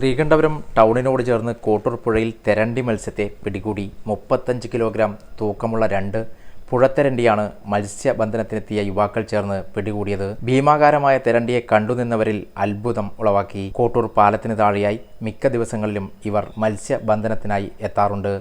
ശ്രീകണ്ഠപുരം ടൗണിനോട് ചേർന്ന് കോട്ടൂർ പുഴയിൽ തെരണ്ടി മത്സ്യത്തെ പിടികൂടി. 35 കിലോഗ്രാം തൂക്കമുള്ള 2 പുഴത്തെരണ്ടിയാണ് മത്സ്യബന്ധനത്തിനെത്തിയ യുവാക്കൾ ചേർന്ന് പിടികൂടിയത്. ഭീമാകാരമായ തെരണ്ടിയെ കണ്ടുനിന്നവരിൽ അത്ഭുതം ഉളവാക്കി. കോട്ടൂർ പാലത്തിന് താഴെയായി മിക്ക ദിവസങ്ങളിലും ഇവർ മത്സ്യബന്ധനത്തിനായി എത്താറുണ്ട്.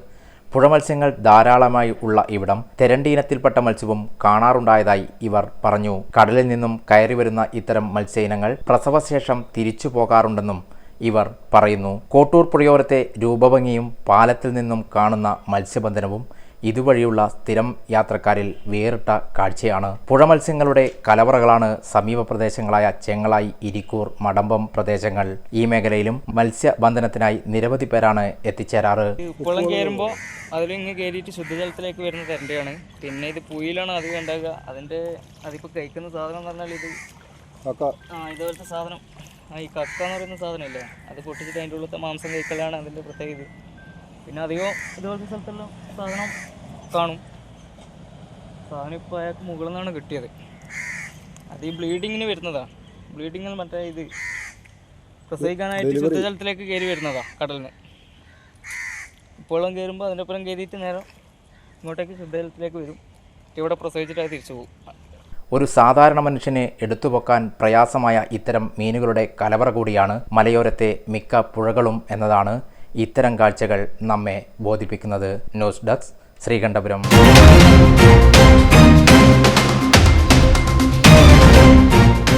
പുഴമത്സ്യങ്ങൾ ധാരാളമായി ഉള്ള ഇവിടം തെരണ്ടി ഇനത്തിൽപ്പെട്ട മത്സ്യവും കാണാറുണ്ടായതായി ഇവർ പറഞ്ഞു. കടലിൽ നിന്നും കയറി വരുന്ന ഇത്തരം മത്സ്യ ഇനങ്ങൾ പ്രസവശേഷം തിരിച്ചു പോകാറുണ്ടെന്നും ഇവർ പറയുന്നു. കോട്ടൂർ പുഴയോരത്തെ രൂപഭംഗിയും പാലത്തിൽ നിന്നും കാണുന്ന മത്സ്യബന്ധനവും ഇതുവഴിയുള്ള സ്ഥിരം യാത്രക്കാരിൽ വേറിട്ട കാഴ്ചയാണ്. പുഴമത്സ്യങ്ങളുടെ കലവറകളാണ് സമീപ പ്രദേശങ്ങളായ ചെങ്ങളായി, ഇരിക്കൂർ, മടമ്പം പ്രദേശങ്ങൾ. ഈ മേഖലയിലും മത്സ്യബന്ധനത്തിനായി നിരവധി പേരാണ് എത്തിച്ചേരാറ്. ഉപ്പളം കയറുമ്പോൾ അതിലിങ്ങ് കയറിയിട്ട് ശുദ്ധജലത്തിലേക്ക് വരുന്ന തെരണ്ടിയാണ്. പിന്നെ ഇത് പുയിലാണ് അത് ഉണ്ടാകുക. അതിപ്പോൾ കഴിക്കുന്ന സാധനം എന്ന് പറഞ്ഞാൽ ഇതുപോലത്തെ സാധനം, ഈ കക്ക എന്ന് പറയുന്ന സാധനമല്ലേ, അത് പൊട്ടിച്ചിട്ട് അതിൻ്റെ ഉള്ളിലത്തെ മാംസം കഴിക്കലാണ് അതിൻ്റെ പ്രത്യേകത. പിന്നെ അധികം ഇതുപോലത്തെ സ്ഥലത്തെല്ലാം സാധനം കാണും. സാധനം ഇപ്പോൾ അയാൾക്ക് മുകളിൽ നിന്നാണ് കിട്ടിയത്. അത് ഈ ബ്ലീഡിങ്ങിന് വരുന്നതാണ്. ബ്ലീഡിങ്ങിൽ മറ്റേ ഇത് പ്രസവിക്കാനായിട്ട് ശുദ്ധജലത്തിലേക്ക് കയറി വരുന്നതാണ് കടലിന്. ഇപ്പോഴും കയറുമ്പോൾ അതിൻ്റെ ഒപ്പം കയറിയിട്ട് നേരം ഇങ്ങോട്ടേക്ക് ശുദ്ധജലത്തിലേക്ക് വരും. ഇവിടെ പ്രസവിച്ചിട്ട് അത് തിരിച്ചു പോകും. ഒരു സാധാരണ മനുഷ്യനെ എടുത്തുപൊക്കാൻ പ്രയാസമായ ഇത്തരം മീനുകളുടെ കലവറ കൂടിയാണ് മലയോരത്തെ മിക്ക പുഴകളും എന്നതാണ് ഇത്തരം കാഴ്ചകൾ നമ്മെ ബോധിപ്പിക്കുന്നത്. News desk, Sreekandapuram.